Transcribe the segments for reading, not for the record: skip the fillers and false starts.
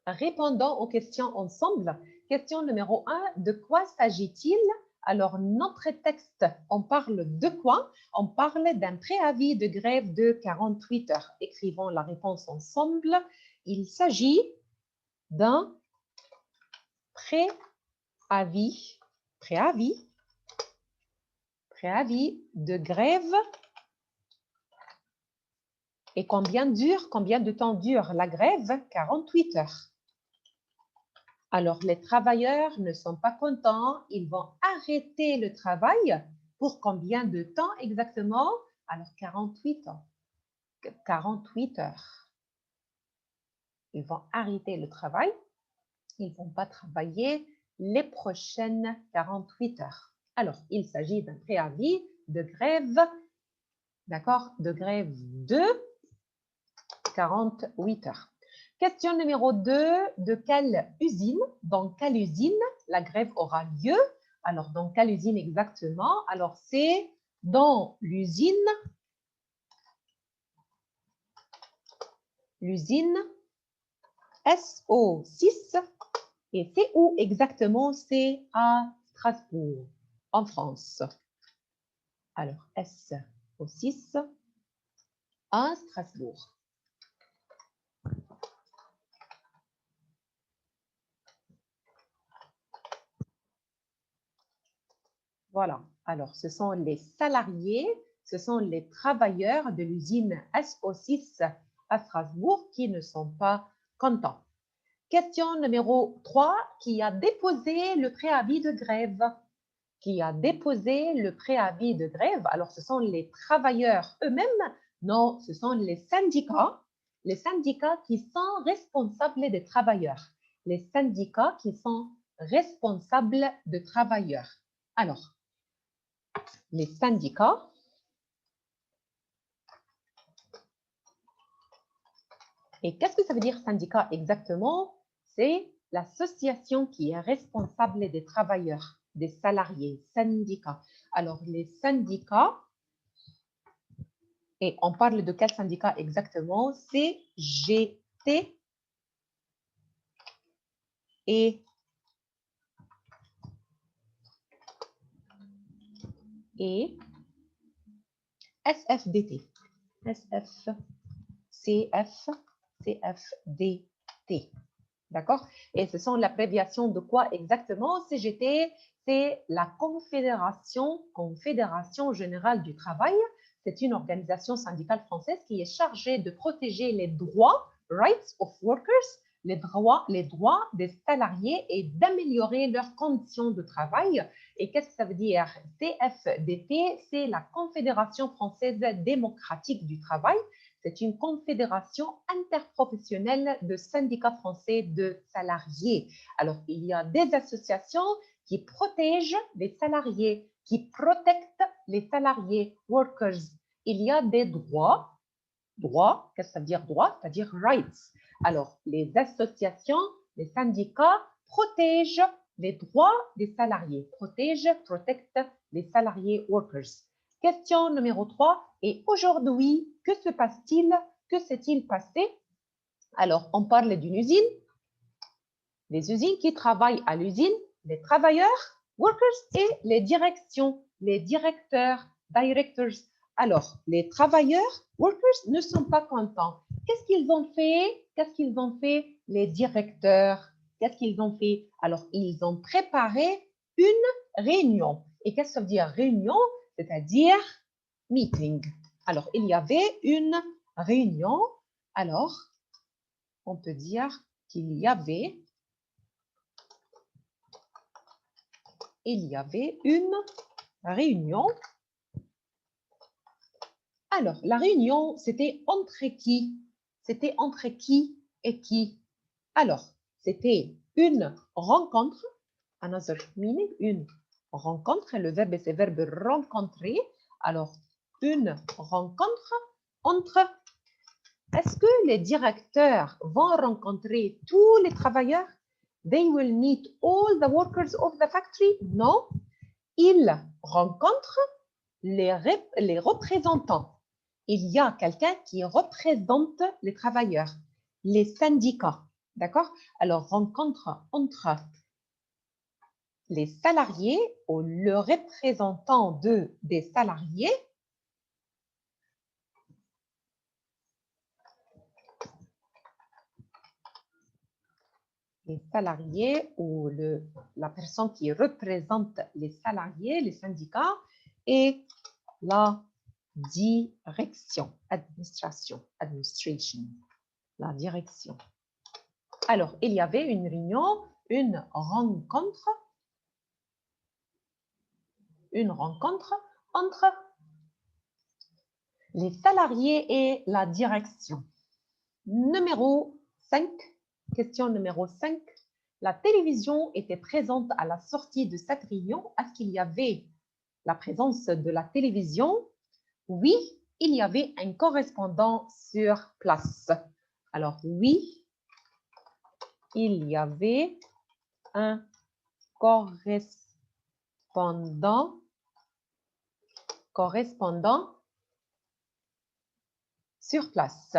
répondons aux questions ensemble. Question numéro 1, de quoi s'agit-il? Alors, notre texte, on parle de quoi? On parle d'un préavis de grève de 48 heures. Écrivons la réponse ensemble. Il s'agit d'un préavis de grève. Et combien de temps dure la grève? 48 heures. Alors, les travailleurs ne sont pas contents, ils vont arrêter le travail pour combien de temps exactement? Alors, 48 ans. 48 heures. Ils vont arrêter le travail, ils ne vont pas travailler les prochaines 48 heures. Alors, il s'agit d'un préavis de grève, d'accord, de grève de 48 heures. Question numéro 2, de quelle usine, dans quelle usine la grève aura lieu? Alors, dans quelle usine exactement? Alors, c'est dans l'usine SO6. Et c'est où exactement? C'est à Strasbourg, en France. Alors, SO6 à Strasbourg. Voilà. Alors, ce sont les salariés, ce sont les travailleurs de l'usine SO6 à Strasbourg qui ne sont pas contents. Question numéro 3, qui a déposé le préavis de grève? Qui a déposé le préavis de grève? Alors, ce sont les travailleurs eux-mêmes? Non, ce sont les syndicats qui sont responsables des travailleurs. Les syndicats qui sont responsables de travailleurs. Alors, les syndicats et qu'est-ce que ça veut dire syndicat exactement? C'est l'association qui est responsable des travailleurs, des salariés, syndicats. Alors, les syndicats, et on parle de quel syndicat exactement? CGT et SFDT. CFDT. D'accord? Et ce sont l'abréviation de quoi exactement? CGT, c'est la Confédération Générale du Travail. C'est une organisation syndicale française qui est chargée de protéger les droits, rights of workers, les droits des salariés et d'améliorer leurs conditions de travail. Et qu'est-ce que ça veut dire? CFDT, c'est la Confédération française démocratique du travail. C'est une confédération interprofessionnelle de syndicats français de salariés. Alors, il y a des associations qui protègent les salariés, qui protègent les salariés, workers. Il y a des droits. Droits, qu'est-ce que ça veut dire droit? C'est-à-dire rights. Alors, les associations, les syndicats protègent les droits des salariés, protectent les salariés, workers. Question numéro 3. Et aujourd'hui, que se passe-t-il? Que s'est-il passé? Alors, on parle d'une usine, les usines qui travaillent à l'usine, les travailleurs, workers, et les directions, les directeurs, directors. Alors, les travailleurs, workers, ne sont pas contents. Qu'est-ce qu'ils ont fait? Qu'est-ce qu'ils ont fait, les directeurs? Qu'est-ce qu'ils ont fait? Alors, ils ont préparé une réunion. Et qu'est-ce que ça veut dire réunion? C'est-à-dire meeting. Alors, il y avait une réunion. Alors, on peut dire qu'il y avait une réunion. Alors, la réunion, c'était entre qui? C'était entre qui et qui? Alors, c'était une rencontre, another meaning, une rencontre, le verbe c'est verbe rencontrer. Alors, une rencontre entre, est-ce que les directeurs vont rencontrer tous les travailleurs? They will meet all the workers of the factory? Non, ils rencontrent les représentants. Il y a quelqu'un qui représente les travailleurs, les syndicats. D'accord? Alors, rencontre entre les salariés ou le représentant des salariés ou la personne qui représente les salariés, les syndicats, et la direction, administration, la direction. Alors, il y avait une réunion, une rencontre entre les salariés et la direction. Numéro 5, question numéro 5. La télévision était présente à la sortie de cette réunion. Est-ce qu'il y avait la présence de la télévision? Oui, il y avait un correspondant sur place. Alors, oui, il y avait un correspondant sur place.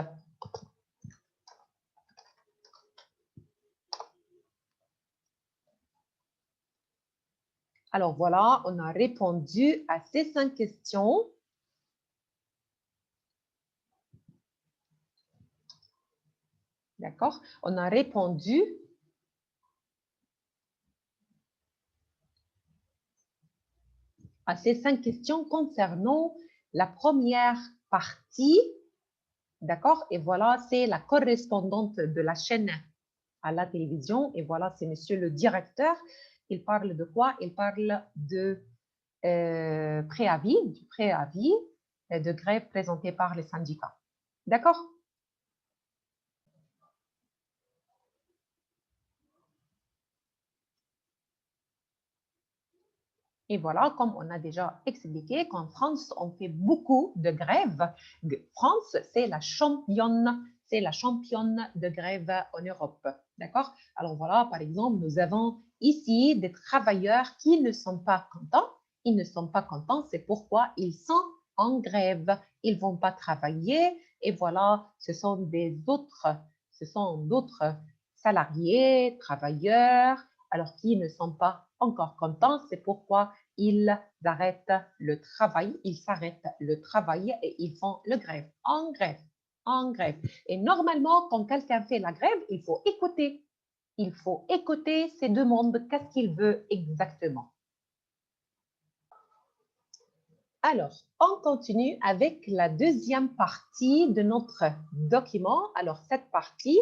Alors voilà, on a répondu à ces 5 questions. D'accord? On a répondu à ces 5 questions concernant la première partie. D'accord? Et voilà, c'est la correspondante de la chaîne à la télévision. Et voilà, c'est monsieur le directeur. Il parle de quoi? Il parle de préavis, du préavis de grève présenté par les syndicats. D'accord? Et voilà, comme on a déjà expliqué, qu'en France, on fait beaucoup de grèves. France, c'est la championne de grève en Europe. D'accord? Alors voilà, par exemple, nous avons ici des travailleurs qui ne sont pas contents. Ils ne sont pas contents, c'est pourquoi ils sont en grève. Ils ne vont pas travailler. Et voilà, ce sont d'autres salariés, travailleurs, alors qui ne sont pas encore contents, c'est pourquoi ils arrêtent le travail, ils s'arrêtent le travail et ils font le grève, en grève, en grève. Et normalement, quand quelqu'un fait la grève, il faut écouter. Il faut écouter ses demandes, qu'est-ce qu'il veut exactement. Alors, on continue avec la deuxième partie de notre document. Alors, cette partie,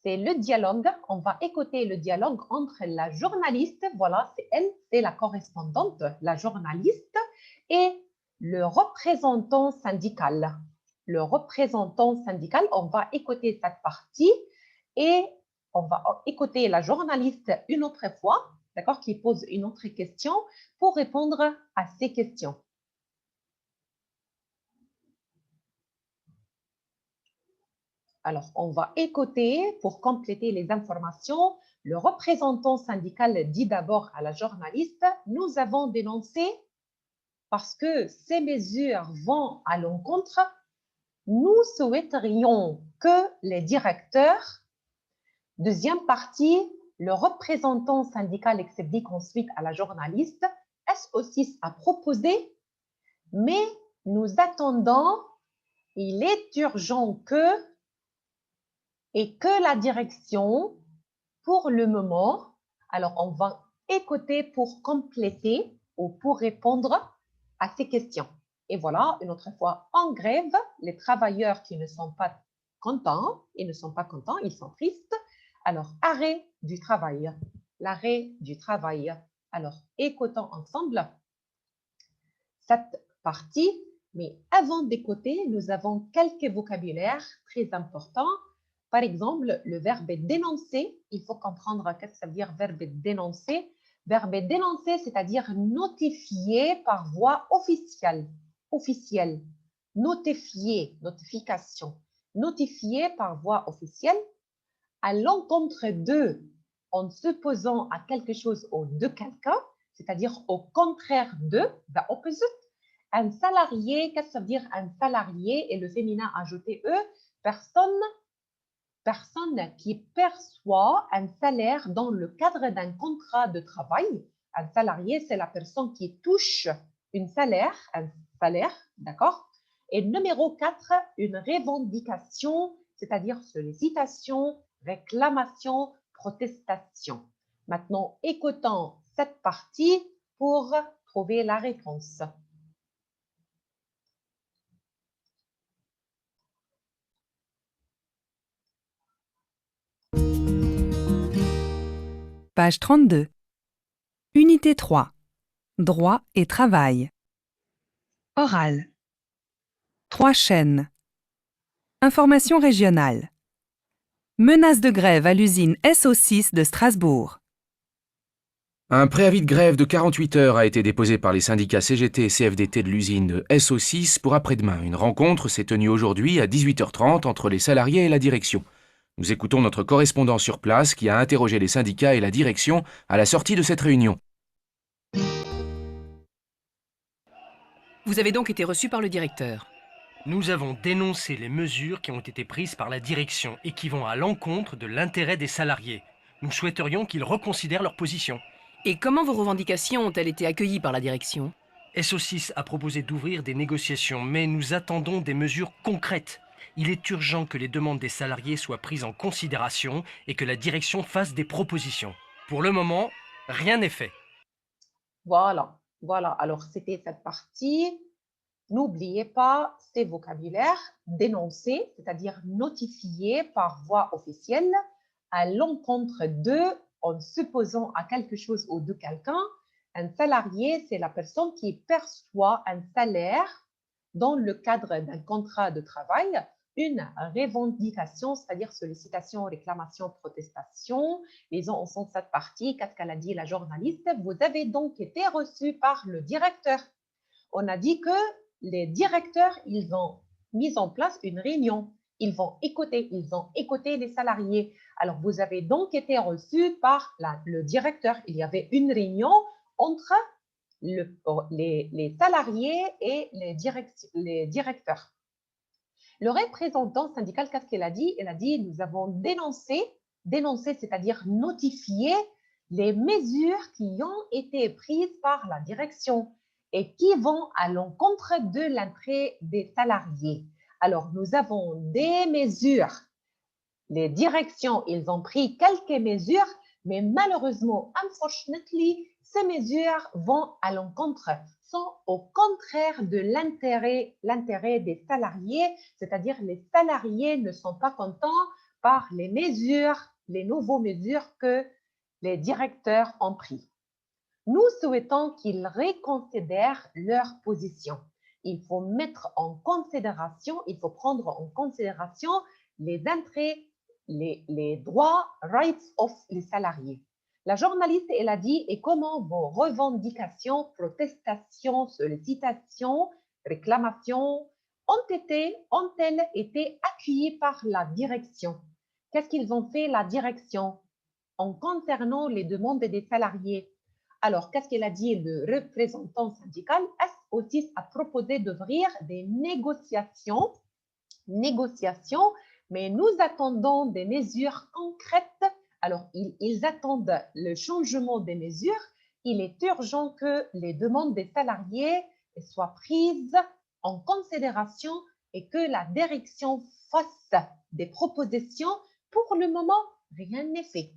c'est le dialogue. On va écouter le dialogue entre la journaliste, voilà, c'est elle, c'est la correspondante, la journaliste, et le représentant syndical. Le représentant syndical, on va écouter cette partie et on va écouter la journaliste une autre fois, d'accord, qui pose une autre question pour répondre à ces questions. Alors, on va écouter pour compléter les informations. Le représentant syndical dit d'abord à la journaliste, nous avons dénoncé parce que ces mesures vont à l'encontre. Nous souhaiterions que les directeurs, deuxième partie, le représentant syndical explique ensuite à la journaliste, SO6 a proposé, mais nous attendons, il est urgent et que la direction, pour le moment, alors on va écouter pour compléter ou pour répondre à ces questions. Et voilà, une autre fois, en grève, les travailleurs qui ne sont pas contents, ils ne sont pas contents, ils sont tristes. Alors, arrêt du travail, l'arrêt du travail. Alors, écoutons ensemble cette partie, mais avant d'écouter, nous avons quelques vocabulaires très importants. Par exemple, le verbe dénoncer, il faut comprendre qu'est-ce que ça veut dire verbe dénoncer. Verbe dénoncer, c'est-à-dire notifier par voie officielle. Officielle. Notifier, notification. Notifier par voie officielle à l'encontre de, en s'opposant à quelque chose ou de quelqu'un, c'est-à-dire au contraire de, the opposite. Un salarié, qu'est-ce que ça veut dire un salarié? Et le féminin ajouté E, personne personne qui perçoit un salaire dans le cadre d'un contrat de travail. Un salarié, c'est la personne qui touche un salaire, d'accord? Et numéro 4, une revendication, c'est-à-dire sollicitation, réclamation, protestation. Maintenant, écoutons cette partie pour trouver la réponse. Page 32. Unité 3. Droit et travail. Oral. 3 chaînes. Information régionale. Menace de grève à l'usine SO6 de Strasbourg. Un préavis de grève de 48 heures a été déposé par les syndicats CGT et CFDT de l'usine SO6 pour après-demain. Une rencontre s'est tenue aujourd'hui à 18h30 entre les salariés et la direction. Nous écoutons notre correspondant sur place qui a interrogé les syndicats et la direction à la sortie de cette réunion. Vous avez donc été reçu par le directeur. Nous avons dénoncé les mesures qui ont été prises par la direction et qui vont à l'encontre de l'intérêt des salariés. Nous souhaiterions qu'ils reconsidèrent leur position. Et comment vos revendications ont-elles été accueillies par la direction? SO6 a proposé d'ouvrir des négociations, mais nous attendons des mesures concrètes. Il est urgent que les demandes des salariés soient prises en considération et que la direction fasse des propositions. Pour le moment, rien n'est fait. Voilà. Alors, c'était cette partie. N'oubliez pas ces vocabulaires: dénoncer, c'est-à-dire notifier par voie officielle à l'encontre de, en supposant à quelque chose ou de quelqu'un. Un salarié, c'est la personne qui perçoit un salaire dans le cadre d'un contrat de travail, une revendication, c'est-à-dire sollicitation, réclamation, protestation. Lisons ensemble cette partie. Qu'est-ce qu'elle a dit la journaliste? Vous avez donc été reçu par le directeur. On a dit que les directeurs, ils ont mis en place une réunion. Ils ont écouté les salariés. Alors, vous avez donc été reçu par le directeur. Il y avait une réunion entre les salariés et les directeurs. Le représentant syndical, qu'est-ce qu'il a dit? Il a dit, nous avons dénoncé, c'est-à-dire notifié les mesures qui ont été prises par la direction et qui vont à l'encontre de l'intérêt des salariés. Alors, nous avons des mesures. Les directions, ils ont pris quelques mesures, mais malheureusement, unfortunately, ces mesures vont à l'encontre, sont au contraire de l'intérêt des salariés, c'est-à-dire les salariés ne sont pas contents par les nouveaux mesures que les directeurs ont prises. Nous souhaitons qu'ils reconsidèrent leur position. Il faut prendre en considération les intérêts, les droits, rights of les salariés. La journaliste, elle a dit, et comment vos revendications, protestations, sollicitations, réclamations ont-elles été accueillies par la direction? Qu'est-ce qu'ils ont fait, la direction, en concernant les demandes des salariés? Alors, qu'est-ce qu'il a dit le représentant syndical? SO6 a proposé d'ouvrir des négociations, mais nous attendons des mesures concrètes. Alors, ils attendent le changement des mesures. Il est urgent que les demandes des salariés soient prises en considération et que la direction fasse des propositions. Pour le moment, rien n'est fait.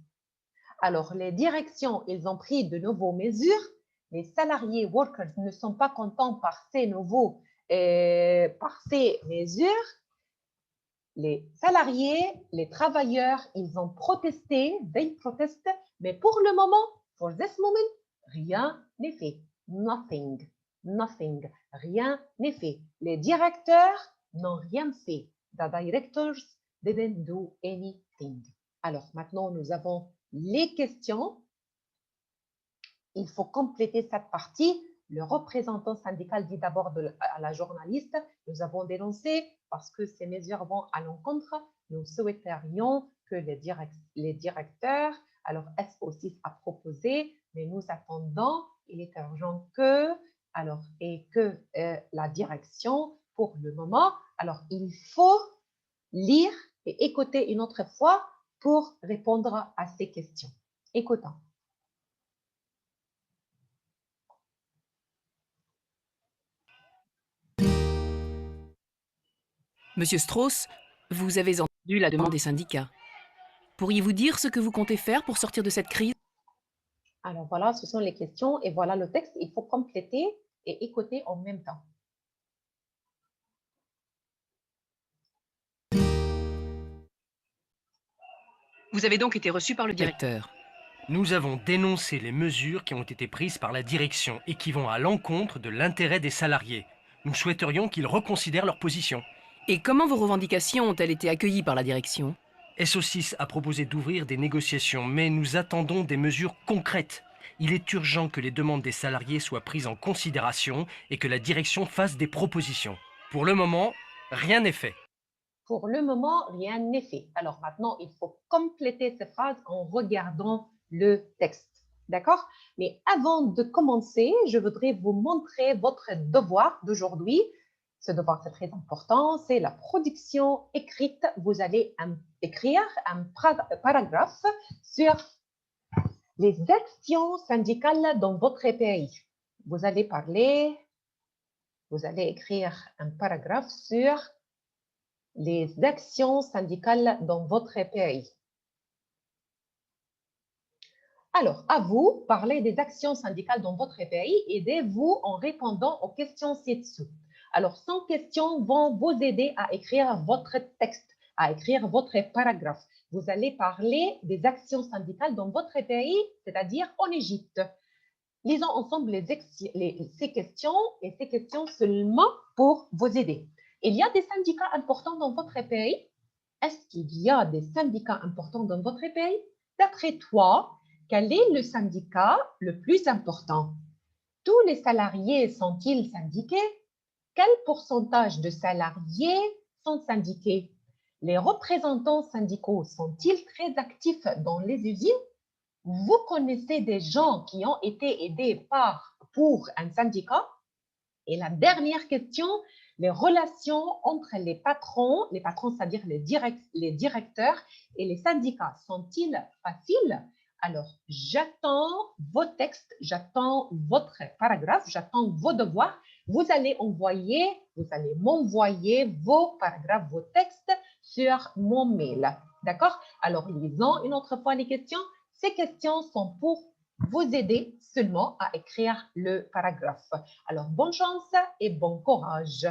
Alors, les directions, ils ont pris de nouvelles mesures. Les salariés, workers, ne sont pas contents par ces mesures. Les salariés, les travailleurs, ils ont protesté, they protest, mais pour le moment, for this moment, rien n'est fait. Nothing. Rien n'est fait. Les directeurs n'ont rien fait. The directors didn't do anything. Alors, maintenant, nous avons les questions. Il faut compléter cette partie. Le représentant syndical dit d'abord à la journaliste, nous avons dénoncé parce que ces mesures vont à l'encontre. Nous souhaiterions que les directeurs, alors SO6 a proposé, mais nous attendons, il est urgent que, la direction, pour le moment, alors il faut lire et écoutez une autre fois pour répondre à ces questions. Écoutons. Monsieur Strauss, vous avez entendu la demande des syndicats. Pourriez-vous dire ce que vous comptez faire pour sortir de cette crise? Alors voilà, ce sont les questions et voilà le texte. Il faut compléter et écouter en même temps. Vous avez donc été reçu par le directeur. Nous avons dénoncé les mesures qui ont été prises par la direction et qui vont à l'encontre de l'intérêt des salariés. Nous souhaiterions qu'ils reconsidèrent leur position. Et comment vos revendications ont-elles été accueillies par la direction? SO6 a proposé d'ouvrir des négociations, mais nous attendons des mesures concrètes. Il est urgent que les demandes des salariés soient prises en considération et que la direction fasse des propositions. Pour le moment, rien n'est fait. Pour le moment, rien n'est fait. Alors maintenant, il faut compléter ces phrases en regardant le texte. D'accord? Mais avant de commencer, je voudrais vous montrer votre devoir d'aujourd'hui. Ce devoir, c'est très important. C'est la production écrite. Vous allez écrire un paragraphe sur les actions syndicales dans votre pays. Vous allez écrire un paragraphe sur les actions syndicales dans votre pays. Alors, à vous, parlez des actions syndicales dans votre pays. Aidez-vous en répondant aux questions ci-dessous. Alors, 100 questions vont vous aider à écrire votre texte, à écrire votre paragraphe. Vous allez parler des actions syndicales dans votre pays, c'est-à-dire en Égypte. Lisons ensemble ces questions et ces questions seulement pour vous aider. Il y a des syndicats importants dans votre pays? Est-ce qu'il y a des syndicats importants dans votre pays? D'après toi, quel est le syndicat le plus important? Tous les salariés sont-ils syndiqués? Quel pourcentage de salariés sont syndiqués? Les représentants syndicaux sont-ils très actifs dans les usines? Vous connaissez des gens qui ont été aidés pour un syndicat? Et la dernière question, les relations entre les patrons c'est-à-dire les directeurs et les syndicats, sont-ils faciles? Alors, j'attends vos textes, j'attends votre paragraphe, j'attends vos devoirs. Vous allez m'envoyer vos paragraphes, vos textes sur mon mail. D'accord? Alors, lisons une autre fois les questions. Ces questions sont pour vous aider seulement à écrire le paragraphe. Alors, bonne chance et bon courage.